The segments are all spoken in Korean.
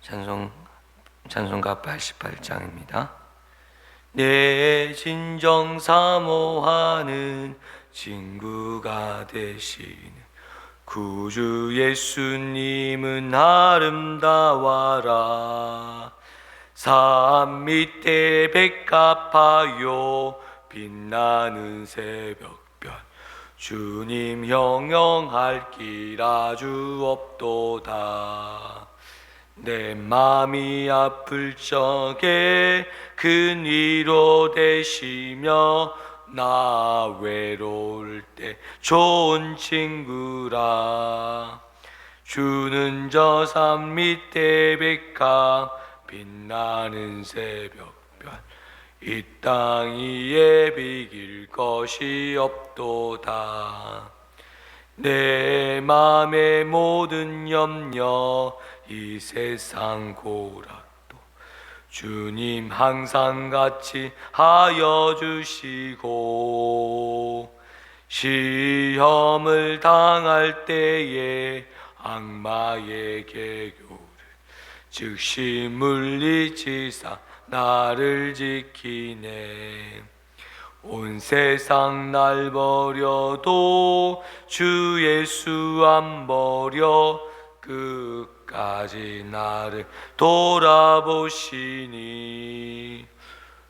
찬송가 88장입니다. 내 진정 사모하는 친구가 되시는 구주 예수님은 아름다워라. 산 밑에 백합하여 빛나는 새벽별, 주님 형용할 길 아주 없도다. 내 맘이 아플 적에 큰 위로 되시며 나 외로울 때 좋은 친구라. 주는 저 산 밑에 백합 빛나는 새벽별, 이 땅 위에 비길 것이 없도다. 내 맘의 모든 염려 이 세상 고락도 주님 항상 같이 하여 주시고, 시험을 당할 때에 악마의 개교를 즉시 물리치사 나를 지키네. 온 세상 날 버려도 주 예수 안 버려 끝까지 나를 돌아보시니.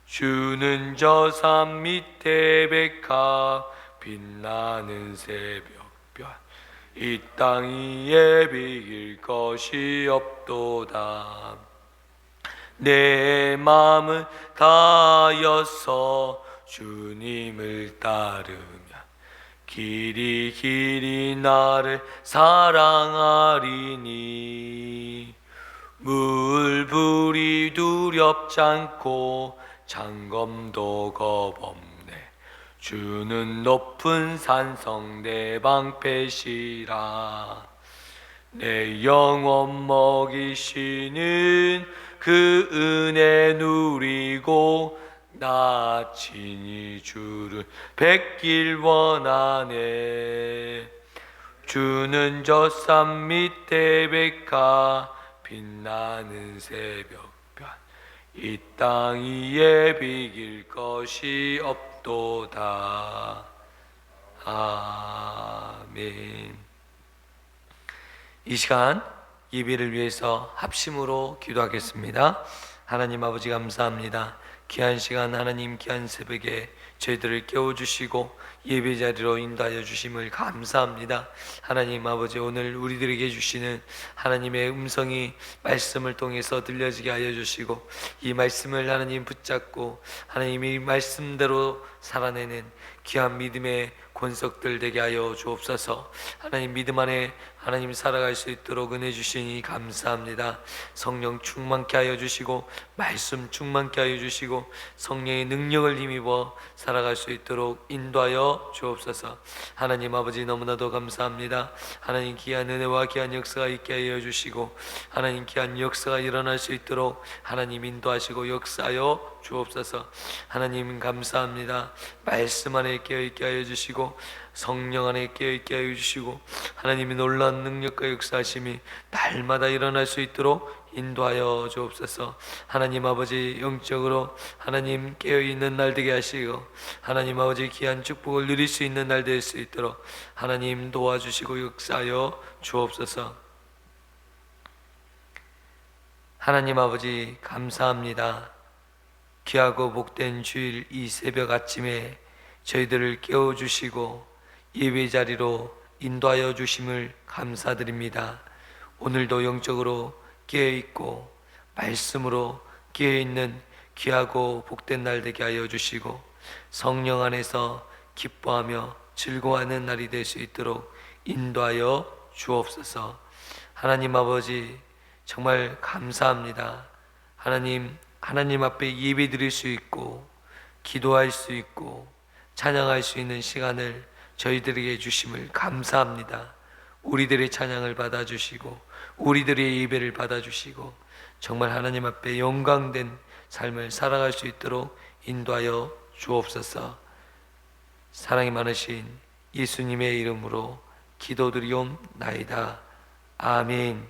주는 저 산 밑에 백합 빛나는 새벽별, 이 땅 위에 비길 것이 없도다. 내 마음을 다하여서 주님을 따르며 길이 나를 사랑하리니. 물불이 두렵지 않고 장검도 겁없네. 주는 높은 산성 내 방패시라. 내 영혼 먹이시는 그 은혜 누리고 나 친히 주를 뵙길 원하네. 주는 저 산 밑에 백합 빛나는 새벽별, 이 땅 위에 비길 것이 없도다. 아멘. 이 시간 예배를 위해서 합심으로 기도하겠습니다. 하나님 아버지 감사합니다. 귀한 시간, 하나님 귀한 새벽에 저희들을 깨워주시고 예배 자리로 인도하여 주심을 감사합니다. 하나님 아버지, 오늘 우리들에게 주시는 하나님의 음성이 말씀을 통해서 들려지게 하여 주시고, 이 말씀을 하나님 붙잡고 하나님이 말씀대로 살아내는 귀한 믿음의 권속들 되게 하여 주옵소서. 하나님 믿음 안에 하나님 살아갈 수 있도록 은혜 주시니 감사합니다. 성령 충만케 하여 주시고 말씀 충만케 하여 주시고 성령의 능력을 힘입어 살아갈 수 있도록 인도하여 주옵소서. 하나님 아버지, 너무나도 감사합니다. 하나님 귀한 은혜와 귀한 역사가 있게 하여 주시고 하나님 귀한 역사가 일어날 수 있도록 하나님 인도하시고 역사하여 주옵소서. 하나님 감사합니다. 말씀 안에 깨어있게 하여 주시고 성령 안에 깨어있게 하여 주시고 하나님의 놀라운 능력과 역사하심이 날마다 일어날 수 있도록 인도하여 주옵소서. 하나님 아버지, 영적으로 하나님 깨어있는 날 되게 하시고 하나님 아버지 귀한 축복을 누릴 수 있는 날 될 수 있도록 하나님 도와주시고 역사하여 주옵소서. 하나님 아버지 감사합니다. 귀하고 복된 주일 이 새벽 아침에 저희들을 깨워주시고 예배 자리로 인도하여 주심을 감사드립니다. 오늘도 영적으로 깨어있고 말씀으로 깨어있는 귀하고 복된 날 되게 하여 주시고 성령 안에서 기뻐하며 즐거워하는 날이 될 수 있도록 인도하여 주옵소서. 하나님 아버지 정말 감사합니다. 하나님 앞에 예배 드릴 수 있고 기도할 수 있고 찬양할 수 있는 시간을 저희들에게 주심을 감사합니다. 우리들의 찬양을 받아주시고 우리들의 예배를 받아주시고 정말 하나님 앞에 영광된 삶을 살아갈 수 있도록 인도하여 주옵소서. 사랑이 많으신 예수님의 이름으로 기도드리옵나이다. 아멘.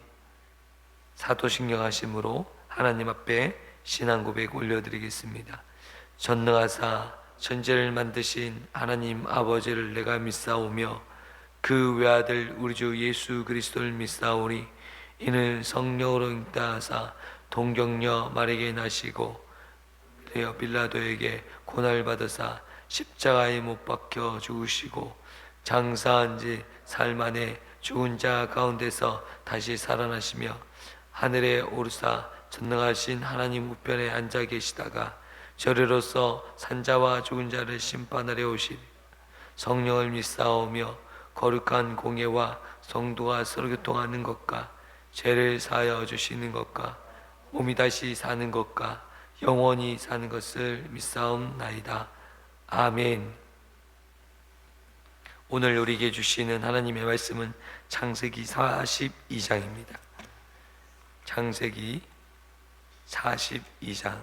사도신경하심으로 하나님 앞에 신앙 고백 올려드리겠습니다. 전능하사 천지를 만드신 하나님 아버지를 내가 믿사오며 그 외아들 우리 주 예수 그리스도를 믿사오니 이는 성령으로 인도하사 동정녀 마리아에게 나시고 되어 빌라도에게 고난을 받으사 십자가에 못 박혀 죽으시고 장사한 지 사흘 만에 죽은 자 가운데서 다시 살아나시며 하늘에 오르사 전능하신 하나님 우편에 앉아 계시다가 저리로서 산자와 죽은 자를 심판하려 오시리. 성령을 믿사오며 거룩한 공예와 성도가 서로 교통하는 것과 죄를 사하여 주시는 것과 몸이 다시 사는 것과 영원히 사는 것을 믿사옵나이다. 아멘. 오늘 우리에게 주시는 하나님의 말씀은 창세기 42장입니다. 창세기 42장.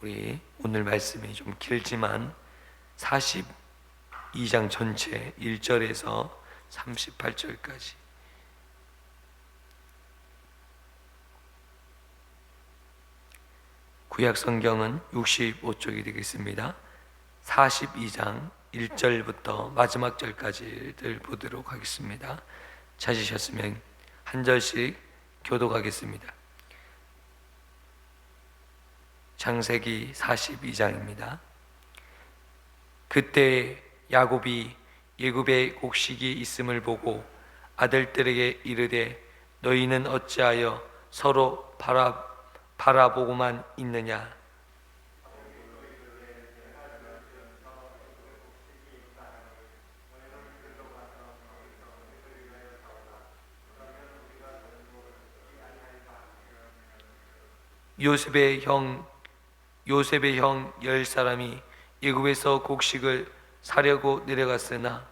우리 오늘 말씀이 좀 길지만 42장 전체 1절에서 38절까지 구약 성경은 65쪽이 되겠습니다. 42장 1절부터 마지막 절까지를 보도록 하겠습니다. 찾으셨으면 한 절씩 교독하겠습니다. 창세기 42장입니다. 그때 야곱이 애굽에 곡식이 있음을 보고 아들들에게 이르되 너희는 어찌하여 서로 바라보고만 있느냐. 요셉의 형 10사람이 애굽에서 곡식을 사려고 내려갔으나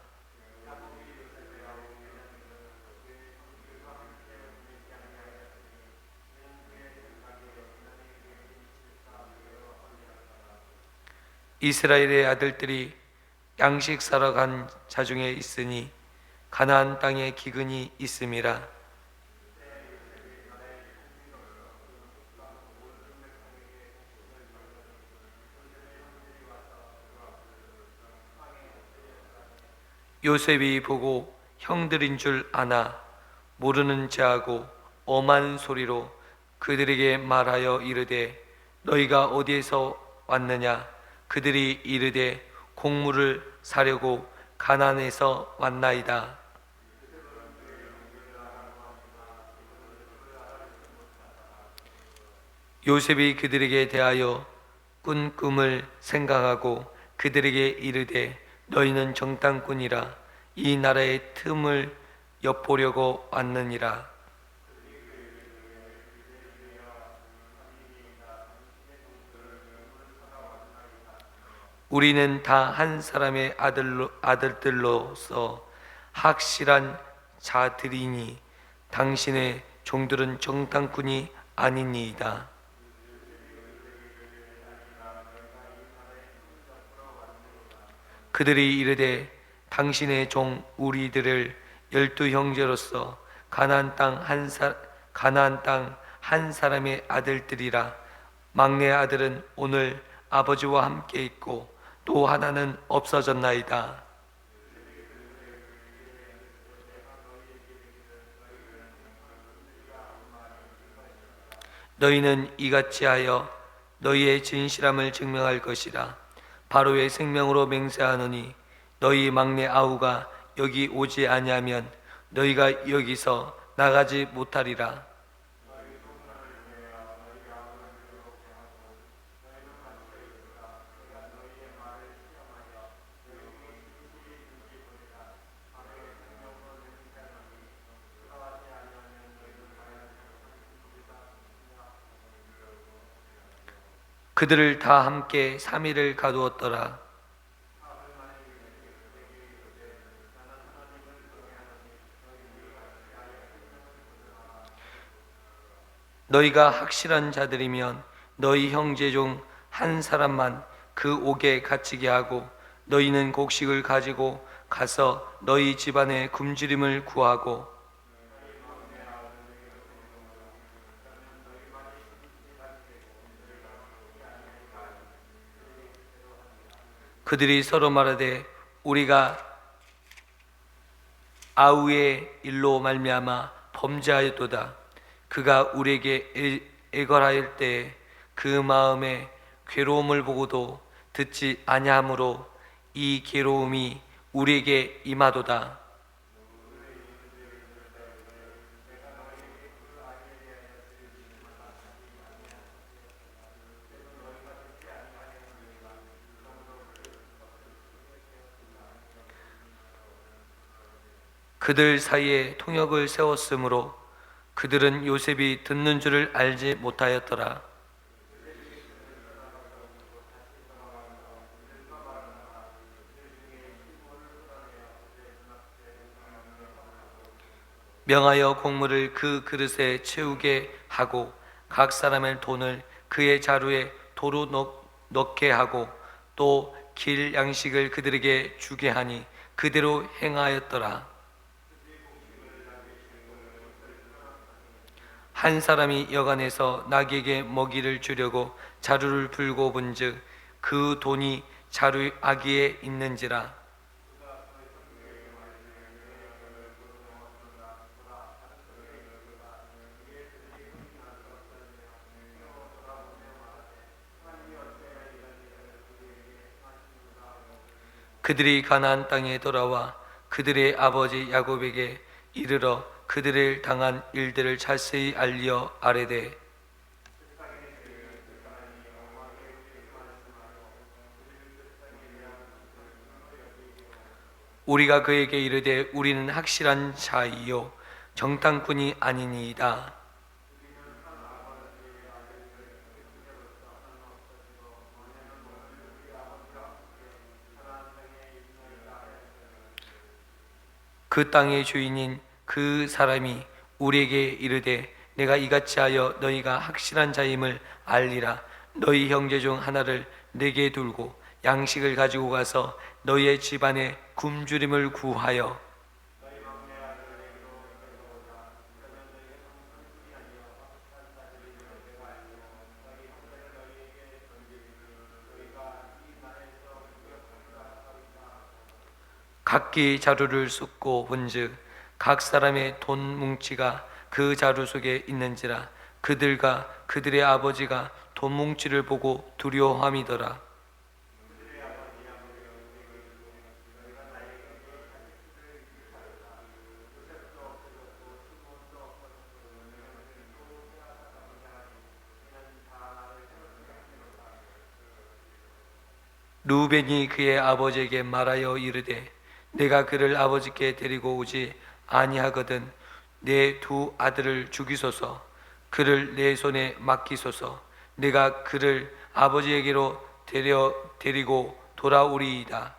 이스라엘의 아들들이 양식 사러 간 자 중에 있으니 가나안 땅에 기근이 있음이라. 요셉이 보고 형들인 줄 아나 모르는 자하고 엄한 소리로 그들에게 말하여 이르되 너희가 어디에서 왔느냐. 그들이 이르되 곡물을 사려고 가나안에서 왔나이다. 요셉이 그들에게 대하여 꾼 꿈을 생각하고 그들에게 이르되 너희는 정탐꾼이라 이 나라의 틈을 엿보려고 왔느니라. 우리는 다 한 사람의 아들들로서 확실한 자들이니 당신의 종들은 정탐꾼이 아니니이다. 그들이 이르되 당신의 종 우리들을 12형제로서 가나안 땅 한 사람의 아들들이라. 막내 아들은 오늘 아버지와 함께 있고 또 하나는 없어졌나이다. 너희는 이같이 하여 너희의 진실함을 증명할 것이라. 바로의 생명으로 맹세하노니 너희 막내 아우가 여기 오지 아니하면 너희가 여기서 나가지 못하리라. 그들을 다 함께 3일을 가두었더라. 너희가 확실한 자들이면 너희 형제 중 한 사람만 그 옥에 갇히게 하고 너희는 곡식을 가지고 가서 너희 집안의 굶주림을 구하고 그들이 서로 말하되 우리가 아우의 일로 말미암아 범죄하였도다. 그가 우리에게 애걸하일 때에 그 마음에 괴로움을 보고도 듣지 아니하므로 이 괴로움이 우리에게 임하도다. 그들 사이에 통역을 세웠으므로 그들은 요셉이 듣는 줄을 알지 못하였더라. 명하여 곡물을 그 그릇에 채우게 하고 각 사람의 돈을 그의 자루에 도로 넣게 하고 또 길 양식을 그들에게 주게 하니 그대로 행하였더라. 한 사람이 여간에서 나귀에게 먹이를 주려고 자루를 불고 본즉 그 돈이 자루 아기에 있는지라. 그들이 가나안 땅에 돌아와 그들의 아버지 야곱에게 이르러 그들을 당한 일들을 자세히 알려 아뢰되 우리가 그에게 이르되 우리는 확실한 자이요 정탐꾼이 아니니이다. 그 땅의 주인인 그 사람이 우리에게 이르되 내가 이같이 하여 너희가 확실한 자임을 알리라. 너희 형제 중 하나를 내게 둘고 양식을 가지고 가서 너희의 집안에 굶주림을 구하여 각기 자루를 쏟고 본즉 각 사람의 돈 뭉치가 그 자루 속에 있는지라. 그들과 그들의 아버지가 돈 뭉치를 보고 두려워함이더라. 루벤이 그의 아버지에게 말하여 이르되 내가 그를 아버지께 데리고 오지 아니하거든 내 두 아들을 죽이소서. 그를 내 손에 맡기소서. 내가 그를 아버지에게로 데리고 돌아오리이다.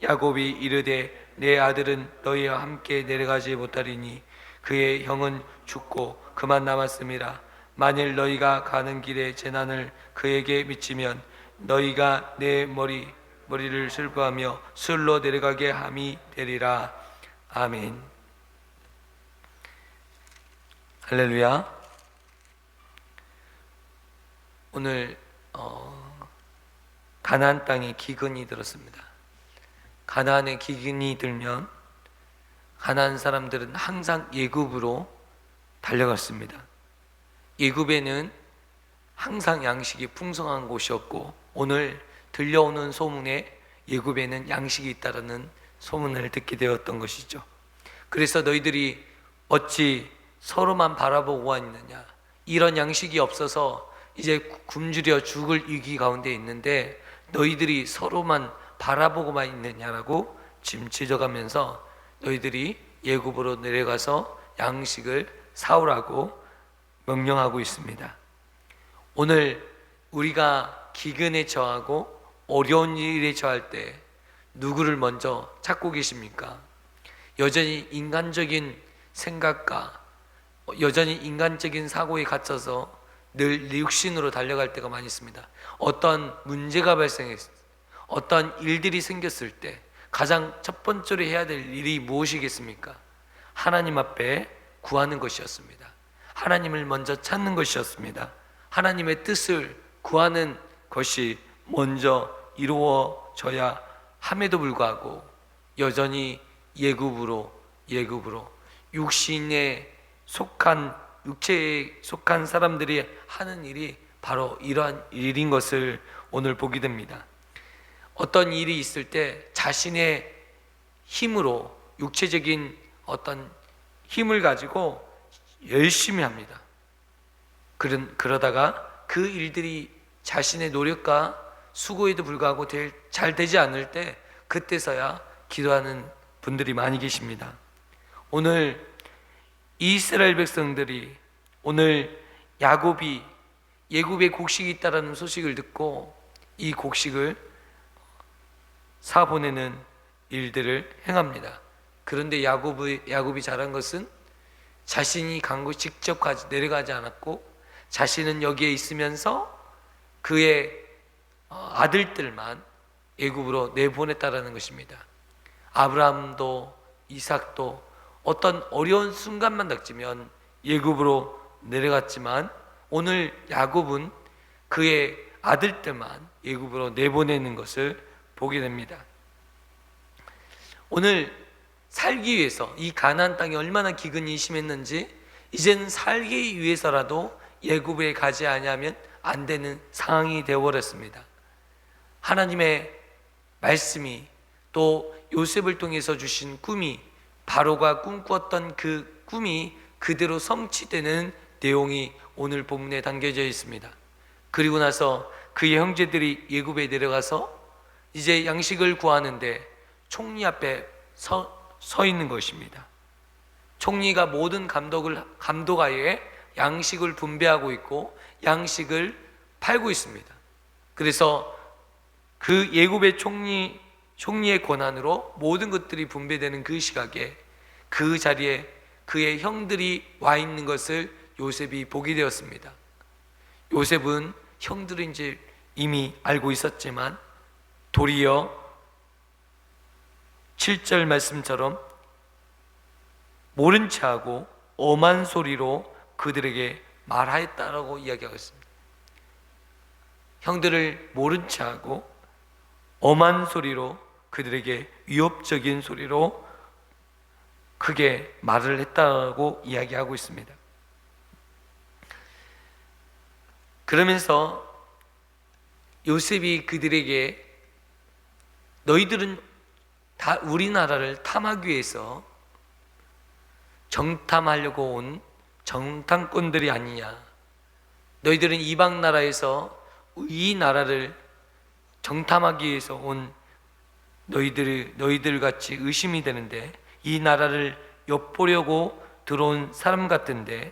야곱이 이르되 내 아들은 너희와 함께 내려가지 못하리니 그의 형은 죽고 그만 남았음이라. 만일 너희가 가는 길에 재난을 그에게 미치면 너희가 내 머리를 슬퍼하며 술로 내려가게 함이 되리라. 아멘. 할렐루야. 오늘 가나안 땅에 기근이 들었습니다. 가나안에 기근이 들면 가나안 사람들은 항상 예굽으로 달려갔습니다. 예굽에는 항상 양식이 풍성한 곳이었고 오늘 들려오는 소문에 예굽에는 양식이 있다라는 소문을 듣게 되었던 것이죠. 그래서 너희들이 어찌 서로만 바라보고 있느냐, 이런 양식이 없어서 이제 굶주려 죽을 위기 가운데 있는데 너희들이 서로만 바라보고만 있느냐라고 짐치져가면서 너희들이 예굽으로 내려가서 양식을 사오라고 명령하고 있습니다. 오늘 우리가 기근에 처하고 어려운 일에 처할 때 누구를 먼저 찾고 계십니까? 여전히 인간적인 생각과 여전히 인간적인 사고에 갇혀서 늘 육신으로 달려갈 때가 많이 있습니다. 어떤 문제가 발생했을 때, 어떤 일들이 생겼을 때 가장 첫 번째로 해야 될 일이 무엇이겠습니까? 하나님 앞에 구하는 것이었습니다. 하나님을 먼저 찾는 것이었습니다. 하나님의 뜻을 구하는 것이 먼저 이루어져야 함에도 불구하고 여전히 예굽으로 육신에 속한, 육체에 속한 사람들이 하는 일이 바로 이러한 일인 것을 오늘 보게 됩니다. 어떤 일이 있을 때 자신의 힘으로, 육체적인 어떤 힘을 가지고 열심히 합니다. 그러다가 그 일들이 자신의 노력과 수고에도 불구하고 잘 되지 않을 때 그때서야 기도하는 분들이 많이 계십니다. 오늘 이스라엘 백성들이, 오늘 야곱이 예굽에 곡식이 있다라는 소식을 듣고 이 곡식을 사보내는 일들을 행합니다. 그런데 야곱이 잘한 것은 자신이 간 곳 직접 내려가지 않았고, 자신은 여기에 있으면서 그의 아들들만 애굽으로 내보냈다라는 것입니다. 아브라함도 이삭도 어떤 어려운 순간만 닥치면 애굽으로 내려갔지만, 오늘 야곱은 그의 아들들만 애굽으로 내보내는 것을 보게 됩니다. 오늘 살기 위해서 이 가나안 땅이 얼마나 기근이 심했는지 이제는 살기 위해서라도 애굽에 가지 아니하면 안 되는 상황이 되어버렸습니다. 하나님의 말씀이, 또 요셉을 통해서 주신 꿈이, 바로가 꿈꾸었던 그 꿈이 그대로 성취되는 내용이 오늘 본문에 담겨져 있습니다. 그리고 나서 그의 형제들이 애굽에 내려가서 이제 양식을 구하는데 총리 앞에 서 있는 것입니다. 총리가 모든 감독하에 양식을 분배하고 있고 양식을 팔고 있습니다. 그래서 그 애굽의 총리의 권한으로 모든 것들이 분배되는 그 시각에 그 자리에 그의 형들이 와 있는 것을 요셉이 보게 되었습니다. 요셉은 형들인지 이미 알고 있었지만 도리어 7절 말씀처럼 모른 체하고 엄한 소리로 그들에게 말하였다라고 이야기하고 있습니다. 형들을 모른 체하고 엄한 소리로, 그들에게 위협적인 소리로 크게 말을 했다고 이야기하고 있습니다. 그러면서 요셉이 그들에게 너희들은 다 우리나라를 탐하기 위해서 정탐하려고 온 정탐꾼들이 아니냐. 너희들은 이방 나라에서 이 나라를 정탐하기 위해서 온 너희들 같이 의심이 되는데, 이 나라를 엿보려고 들어온 사람 같은데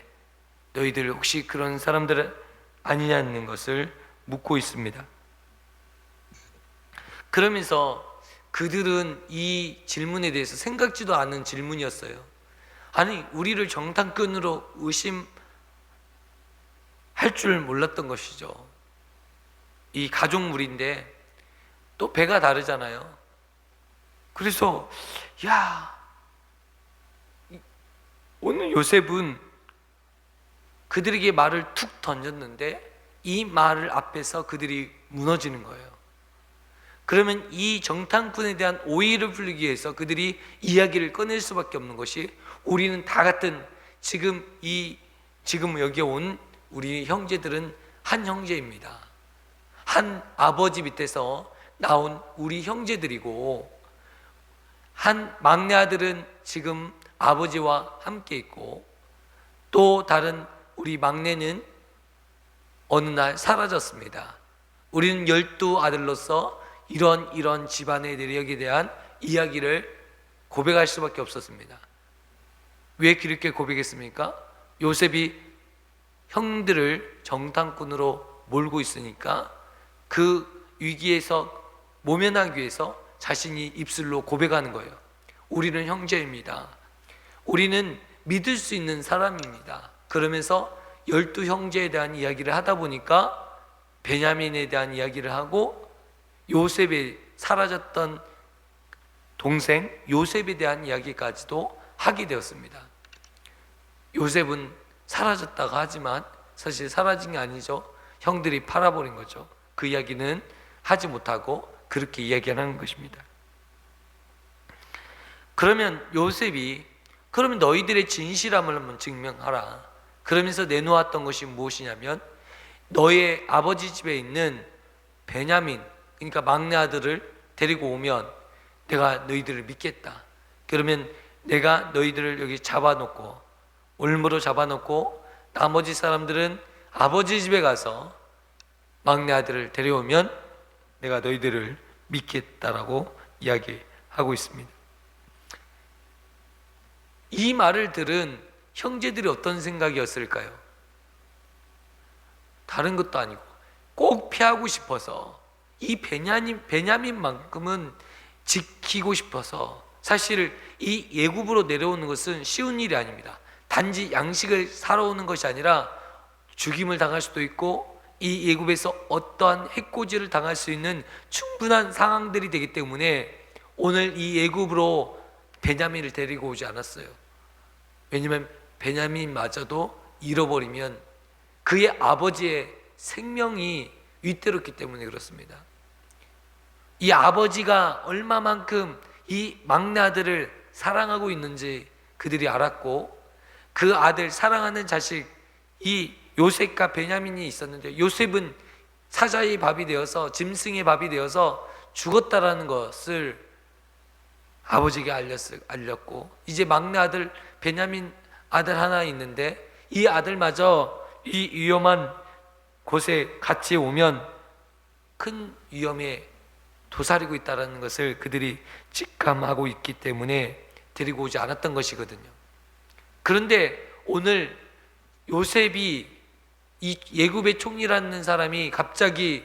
너희들 혹시 그런 사람들 아니냐는 것을 묻고 있습니다. 그러면서 그들은 이 질문에 대해서 생각지도 않은 질문이었어요. 아니, 우리를 정탐꾼으로 의심할 줄 몰랐던 것이죠. 이 가족물인데 또 배가 다르잖아요. 그래서 오늘 요셉은 그들에게 말을 툭 던졌는데 이 말 앞에서 그들이 무너지는 거예요. 그러면 이 정탐꾼에 대한 오해를 풀기 위해서 그들이 이야기를 꺼낼 수밖에 없는 것이, 우리는 다 같은 지금 여기에 온 우리 형제들은 한 형제입니다. 한 아버지 밑에서 나온 우리 형제들이고, 한 막내 아들은 지금 아버지와 함께 있고, 또 다른 우리 막내는 어느 날 사라졌습니다. 우리는 12아들로서 이런 집안의 내력에 대한 이야기를 고백할 수밖에 없었습니다. 왜 그렇게 고백했습니까? 요셉이 형들을 정탐꾼으로 몰고 있으니까 그 위기에서 모면하기 위해서 자신이 입술로 고백하는 거예요. 우리는 형제입니다. 우리는 믿을 수 있는 사람입니다. 그러면서 12 형제에 대한 이야기를 하다 보니까 베냐민에 대한 이야기를 하고 요셉이 사라졌던 동생 요셉에 대한 이야기까지도 하게 되었습니다. 요셉은 사라졌다고 하지만 사실 사라진 게 아니죠. 형들이 팔아버린 거죠. 그 이야기는 하지 못하고 그렇게 이야기하는 것입니다. 그러면 요셉이 그러면 너희들의 진실함을 한번 증명하라. 그러면서 내놓았던 것이 무엇이냐면 너의 아버지 집에 있는 베냐민, 그러니까 막내 아들을 데리고 오면 내가 너희들을 믿겠다. 그러면 내가 너희들을 여기 잡아놓고 올무로 잡아놓고 나머지 사람들은 아버지 집에 가서 막내 아들을 데려오면 내가 너희들을 믿겠다라고 이야기하고 있습니다. 이 말을 들은 형제들이 어떤 생각이었을까요? 다른 것도 아니고 꼭 피하고 싶어서 이 베냐민만큼은 지키고 싶어서 사실 이 예굽으로 내려오는 것은 쉬운 일이 아닙니다. 단지 양식을 사러 오는 것이 아니라 죽임을 당할 수도 있고 이 예굽에서 어떠한 해코지를 당할 수 있는 충분한 상황들이 되기 때문에 오늘 이 예굽으로 베냐민을 데리고 오지 않았어요. 왜냐하면 베냐민마저도 잃어버리면 그의 아버지의 생명이 위태롭기 때문에 그렇습니다. 이 아버지가 얼마만큼 이 막내 아들을 사랑하고 있는지 그들이 알았고 그 아들 사랑하는 자식 이 요셉과 베냐민이 있었는데 요셉은 사자의 밥이 되어서 짐승의 밥이 되어서 죽었다라는 것을 아버지에게 알렸고 이제 막내 아들 베냐민 아들 하나 있는데 이 아들마저 이 위험한 곳에 같이 오면 큰 위험에 도사리고 있다는 것을 그들이 직감하고 있기 때문에 데리고 오지 않았던 것이거든요. 그런데 오늘 요셉이 이 예굽의 총리라는 사람이 갑자기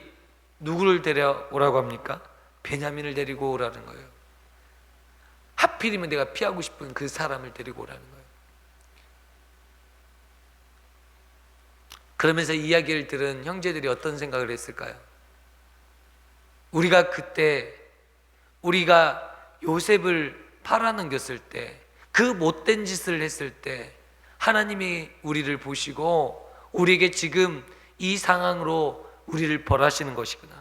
누구를 데려오라고 합니까? 베냐민을 데리고 오라는 거예요. 하필이면 내가 피하고 싶은 그 사람을 데리고 오라는 거예요. 그러면서 이야기를 들은 형제들이 어떤 생각을 했을까요? 우리가 그때 우리가 요셉을 팔아넘겼을 때 그 못된 짓을 했을 때 하나님이 우리를 보시고 우리에게 지금 이 상황으로 우리를 벌하시는 것이구나.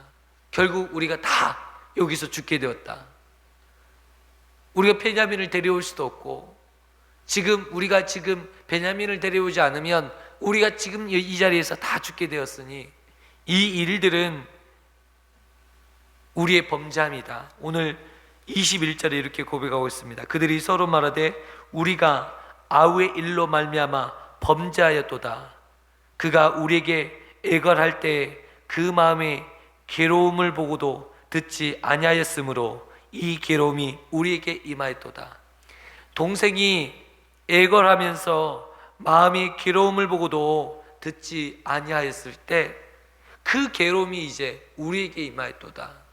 결국 우리가 다 여기서 죽게 되었다. 우리가 베냐민을 데려올 수도 없고 우리가 지금 베냐민을 데려오지 않으면 우리가 지금 이 자리에서 다 죽게 되었으니 이 일들은 우리의 범죄함이다. 오늘 21절에 이렇게 고백하고 있습니다. 그들이 서로 말하되 우리가 아우의 일로 말미암아 범죄하였도다. 그가 우리에게 애걸할 때 그 마음의 괴로움을 보고도 듣지 아니하였으므로 이 괴로움이 우리에게 임하였도다. 동생이 애걸하면서 마음의 괴로움을 보고도 듣지 아니하였을 때 그 괴로움이 이제 우리에게 임하였도다.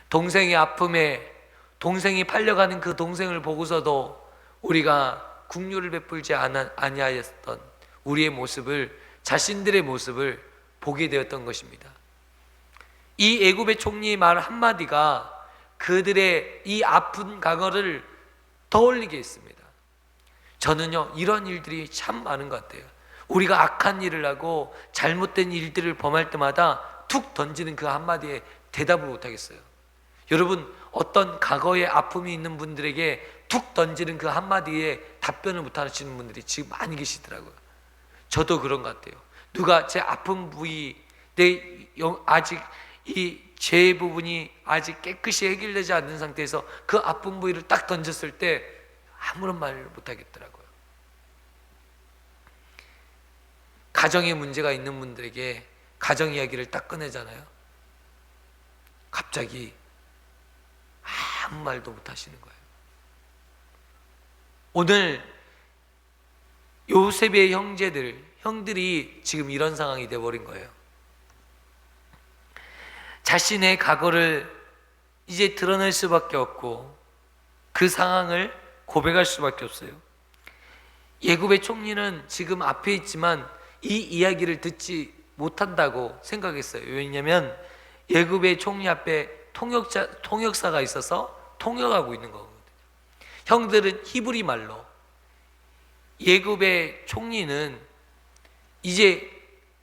동생의 아픔에 동생이 팔려가는 그 동생을 보고서도 우리가 긍휼을 베풀지 아니하였던 우리의 모습을 자신들의 모습을 보게 되었던 것입니다. 이 애굽의 총리의 말 한마디가 그들의 이 아픈 과거를 떠올리게 했습니다. 저는요 이런 일들이 참 많은 것 같아요. 우리가 악한 일을 하고 잘못된 일들을 범할 때마다 툭 던지는 그 한마디에 대답을 못하겠어요. 여러분 어떤 과거의 아픔이 있는 분들에게 툭 던지는 그 한마디에 답변을 못하시는 분들이 지금 많이 계시더라고요. 저도 그런 것 같아요. 누가 제 아픈 부위 아직 이 죄 부분이 아직 깨끗이 해결되지 않는 상태에서 그 아픈 부위를 딱 던졌을 때 아무런 말을 못하겠더라고요. 가정에 문제가 있는 분들에게 가정 이야기를 딱 꺼내잖아요. 갑자기 아무 말도 못 하시는 거예요. 오늘 요셉의 형들이 지금 이런 상황이 되어버린 거예요. 자신의 과거를 이제 드러낼 수밖에 없고 그 상황을 고백할 수밖에 없어요. 예굽의 총리는 지금 앞에 있지만 이 이야기를 듣지 못한다고 생각했어요. 왜냐하면 애굽의 총리 앞에 통역사가 있어서 통역하고 있는 거거든요. 형들은 히브리 말로, 애굽의 총리는 이제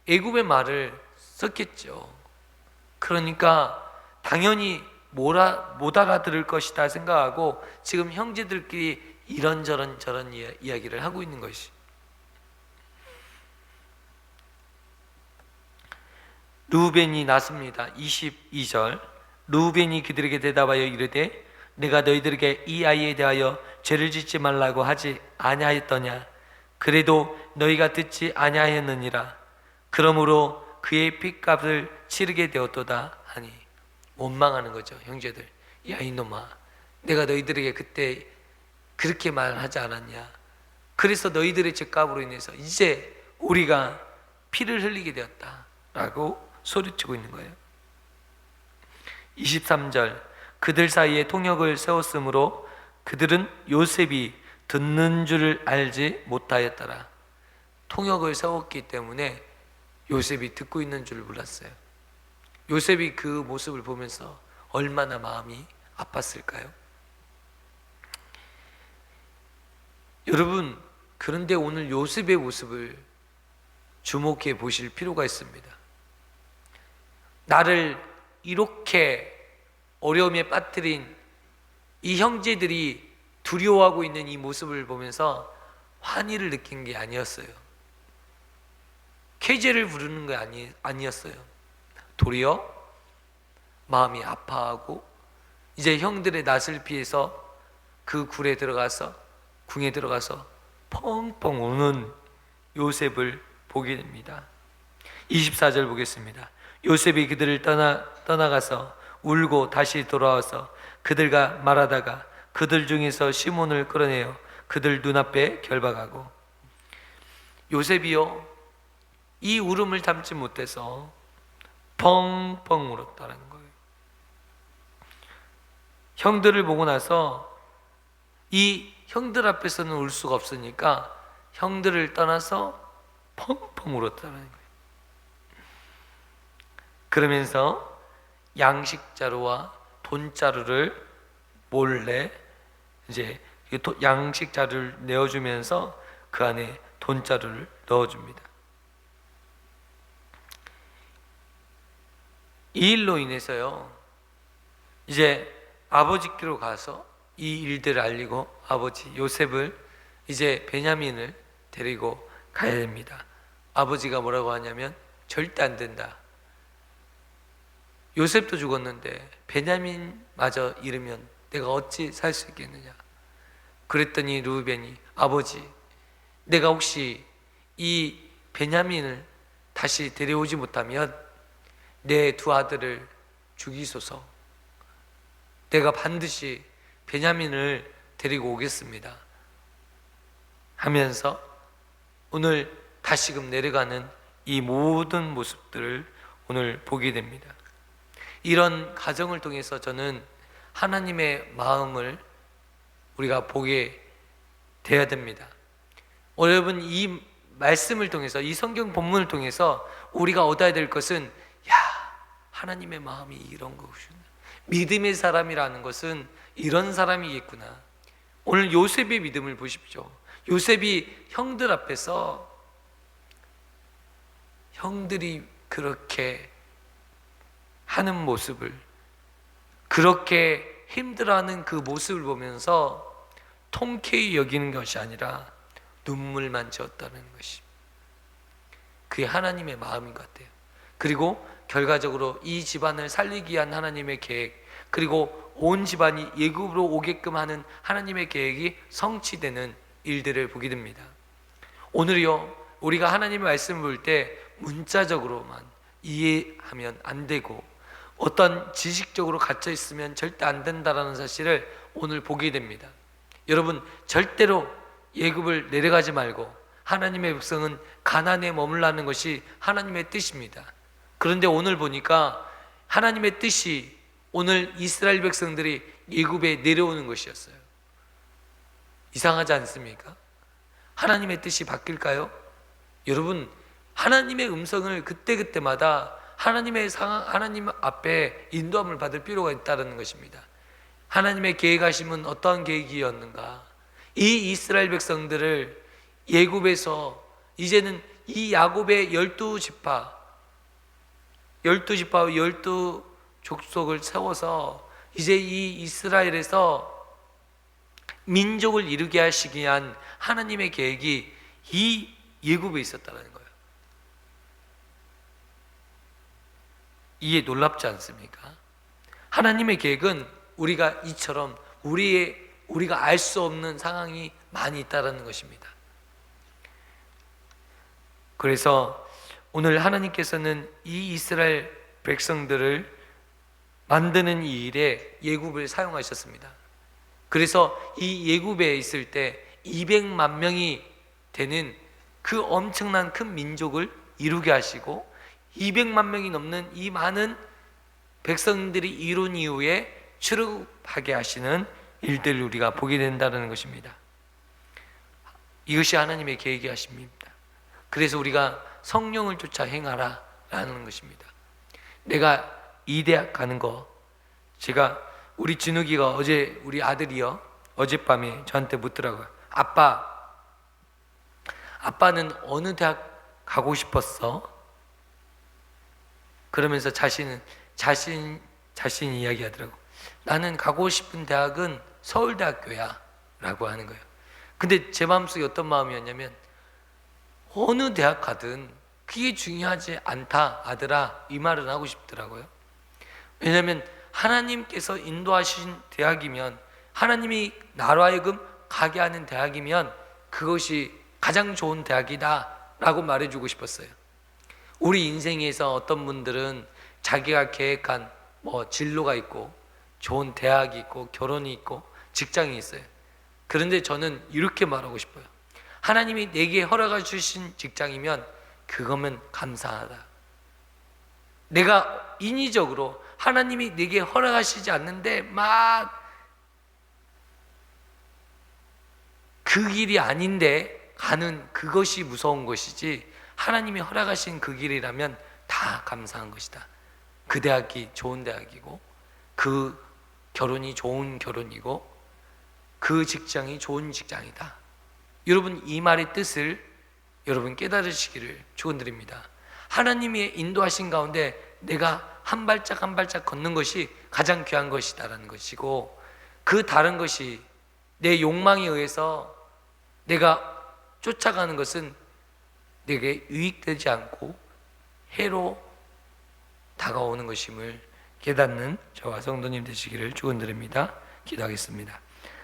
애굽의 말을 썼겠죠. 그러니까 당연히 못 알아들을 것이다 생각하고 지금 형제들끼리 이런저런 저런 이야기를 하고 있는 것이. 르우벤이 낳습니다. 22절. 르우벤이 그들에게 대답하여 이르되 내가 너희들에게 이 아이에 대하여 죄를 짓지 말라고 하지 아니하였더냐. 그래도 너희가 듣지 아니하였느니라. 그러므로 그의 핏값을 치르게 되었도다 하니. 원망하는 거죠. 형제들, 야 이놈아, 내가 너희들에게 그때 그렇게 말하지 않았냐. 그래서 너희들의 죄값으로 인해서 이제 우리가 피를 흘리게 되었다 라고 소리치고 있는 거예요. 23절. 그들 사이에 통역을 세웠으므로 그들은 요셉이 듣는 줄을 알지 못하였더라. 통역을 세웠기 때문에 요셉이 듣고 있는 줄을 몰랐어요. 요셉이 그 모습을 보면서 얼마나 마음이 아팠을까요? 여러분, 그런데 오늘 요셉의 모습을 주목해 보실 필요가 있습니다. 나를 이렇게 어려움에 빠뜨린 이 형제들이 두려워하고 있는 이 모습을 보면서 환희를 느낀 게 아니었어요. 쾌재를 부르는 게 아니었어요. 도리어 마음이 아파하고 이제 형들의 낯을 피해서 그 궁에 들어가서 펑펑 우는 요셉을 보게 됩니다. 24절 보겠습니다. 요셉이 그들을 떠나가서 울고 다시 돌아와서 그들과 말하다가 그들 중에서 시몬을 끌어내어 그들 눈앞에 결박하고. 요셉이요, 이 울음을 참지 못해서 펑펑 울었다는 거예요. 형들을 보고 나서 이 형들 앞에서는 울 수가 없으니까 형들을 떠나서 펑펑 울었다는 거예요. 그러면서 양식자루와 돈자루를 몰래 이제 양식자루를 내어주면서 그 안에 돈자루를 넣어줍니다. 이 일로 인해서요, 이제 아버지께로 가서 이 일들을 알리고 아버지 요셉을 이제 베냐민을 데리고 가야 됩니다. 아버지가 뭐라고 하냐면 절대 안 된다. 요셉도 죽었는데 베냐민마저 잃으면 내가 어찌 살 수 있겠느냐. 그랬더니 르우벤이 아버지, 내가 혹시 이 베냐민을 다시 데려오지 못하면 내 두 아들을 죽이소서. 내가 반드시 베냐민을 데리고 오겠습니다 하면서 오늘 다시금 내려가는 이 모든 모습들을 오늘 보게 됩니다. 이런 가정을 통해서 저는 하나님의 마음을 우리가 보게 돼야 됩니다. 여러분, 이 말씀을 통해서, 이 성경 본문을 통해서 우리가 얻어야 될 것은, 하나님의 마음이 이런 것이구나. 믿음의 사람이라는 것은 이런 사람이겠구나. 오늘 요셉의 믿음을 보십시오. 요셉이 형들 앞에서 형들이 그렇게 하는 모습을, 그렇게 힘들어하는 그 모습을 보면서 통쾌히 여기는 것이 아니라 눈물만 지었다는 것이 그게 하나님의 마음인 것 같아요. 그리고 결과적으로 이 집안을 살리기 위한 하나님의 계획, 그리고 온 집안이 애굽으로 오게끔 하는 하나님의 계획이 성취되는 일들을 보게 됩니다. 오늘요, 우리가 하나님의 말씀을 볼 때 문자적으로만 이해하면 안 되고 어떤 지식적으로 갇혀 있으면 절대 안 된다라는 사실을 오늘 보게 됩니다. 여러분, 절대로 애굽을 내려가지 말고 하나님의 백성은 가나안에 머물라는 것이 하나님의 뜻입니다. 그런데 오늘 보니까 하나님의 뜻이 오늘 이스라엘 백성들이 애굽에 내려오는 것이었어요. 이상하지 않습니까? 하나님의 뜻이 바뀔까요? 여러분, 하나님의 음성을 그때그때마다 하나님 앞에 인도함을 받을 필요가 있다는 것입니다. 하나님의 계획하심은 어떠한 계획이었는가? 이 이스라엘 백성들을 예굽에서 이제는 이 야곱의 12지파 12지파와 12족속을 세워서 이제 이 이스라엘에서 민족을 이루게 하시기 위한 하나님의 계획이 이 예굽에 있었다는 거예요. 이게 놀랍지 않습니까? 하나님의 계획은 우리가 이처럼 우리가 알 수 없는 상황이 많이 있다는 것입니다. 그래서 오늘 하나님께서는 이 이스라엘 백성들을 만드는 이 일에 예굽을 사용하셨습니다. 그래서 이 예굽에 있을 때 200만 명이 되는 그 엄청난 큰 민족을 이루게 하시고 200만 명이 넘는 이 많은 백성들이 이룬 이후에 출애굽하게 하시는 일들을 우리가 보게 된다는 것입니다. 이것이 하나님의 계획이 하십니다. 그래서 우리가 성령을 쫓아 행하라 라는 것입니다. 내가 이 대학 가는 거, 제가 우리 진욱이가 어제 우리 아들이요 어젯밤에 저한테 묻더라고요. 아빠는 어느 대학 가고 싶었어? 그러면서 자신이 이야기하더라고. 나는 가고 싶은 대학은 서울대학교야 라고 하는 거예요. 근데 제 마음속에 어떤 마음이었냐면 어느 대학 가든 그게 중요하지 않다 아들아, 이 말은 하고 싶더라고요. 왜냐하면 하나님께서 인도하신 대학이면, 하나님이 나로 하여금 가게 하는 대학이면 그것이 가장 좋은 대학이다 라고 말해주고 싶었어요. 우리 인생에서 어떤 분들은 자기가 계획한 진로가 있고 좋은 대학이 있고 결혼이 있고 직장이 있어요. 그런데 저는 이렇게 말하고 싶어요. 하나님이 내게 허락해 주신 직장이면 그거면 감사하다. 내가 인위적으로 하나님이 내게 허락하시지 않는데 막 그 길이 아닌데 가는 그것이 무서운 것이지, 하나님이 허락하신 그 길이라면 다 감사한 것이다. 그 대학이 좋은 대학이고 그 결혼이 좋은 결혼이고 그 직장이 좋은 직장이다. 여러분, 이 말의 뜻을 여러분 깨달으시기를 축원드립니다. 하나님의 인도하신 가운데 내가 한 발짝 한 발짝 걷는 것이 가장 귀한 것이다라는 것이고, 그 다른 것이 내 욕망에 의해서 내가 쫓아가는 것은 내게 유익되지 않고 해로 다가오는 것임을 깨닫는 저와 성도님 되시기를 축원드립니다. 기도하겠습니다.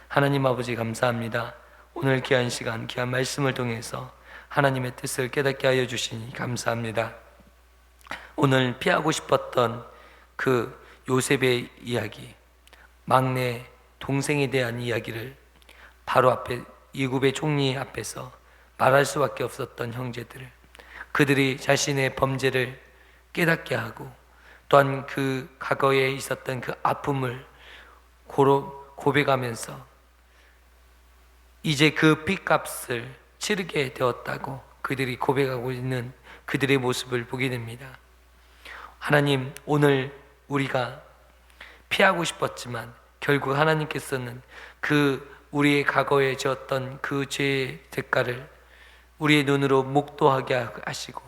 하나님 아버지, 감사합니다. 오늘 귀한 시간, 귀한 말씀을 통해서 하나님의 뜻을 깨닫게 하여 주시니 감사합니다. 오늘 피하고 싶었던 그 요셉의 이야기, 막내 동생에 대한 이야기를 바로 앞에 이굽의 총리 앞에서 말할 수밖에 없었던 형제들, 그들이 자신의 범죄를 깨닫게 하고 또한 그 과거에 있었던 그 아픔을 고백하면서 이제 그 핏값을 치르게 되었다고 그들이 고백하고 있는 그들의 모습을 보게 됩니다. 하나님, 오늘 우리가 피하고 싶었지만 결국 하나님께서는 그 우리의 과거에 지었던 그 죄의 대가를 우리의 눈으로 목도하게 하시고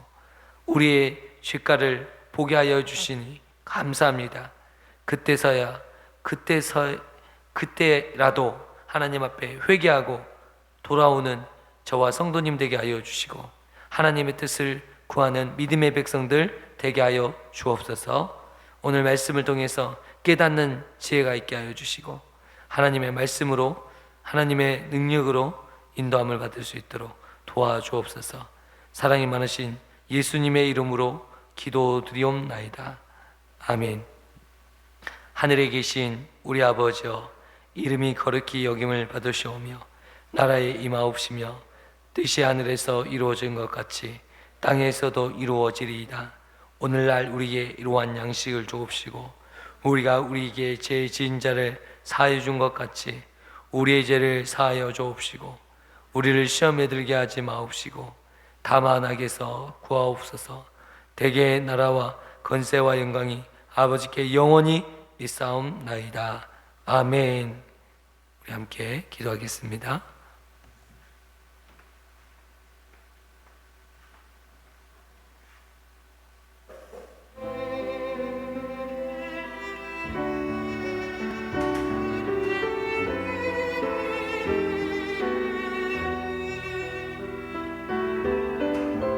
우리의 죄가를 보게 하여 주시니 감사합니다. 그때라도 하나님 앞에 회개하고 돌아오는 저와 성도님 되게 하여 주시고 하나님의 뜻을 구하는 믿음의 백성들 되게 하여 주옵소서. 오늘 말씀을 통해서 깨닫는 지혜가 있게 하여 주시고 하나님의 말씀으로, 하나님의 능력으로 인도함을 받을 수 있도록 도와주옵소서. 사랑이 많으신 예수님의 이름으로 기도드리옵나이다. 아멘. 하늘에 계신 우리 아버지여, 이름이 거룩히 여김을 받으시오며 나라에 임하옵시며 뜻이 하늘에서 이루어진 것 같이 땅에서도 이루어지리이다. 오늘날 우리에게 이러한 양식을 주옵시고 우리가 우리에게 죄 지은 자를 사하여 준 것 같이 우리의 죄를 사하여 주옵시고 우리를 시험에 들게 하지 마옵시고 다만 악에서 구하옵소서. 대개의 나라와 건세와 영광이 아버지께 영원히 있사옵나이다. 아멘. 우리 함께 기도하겠습니다.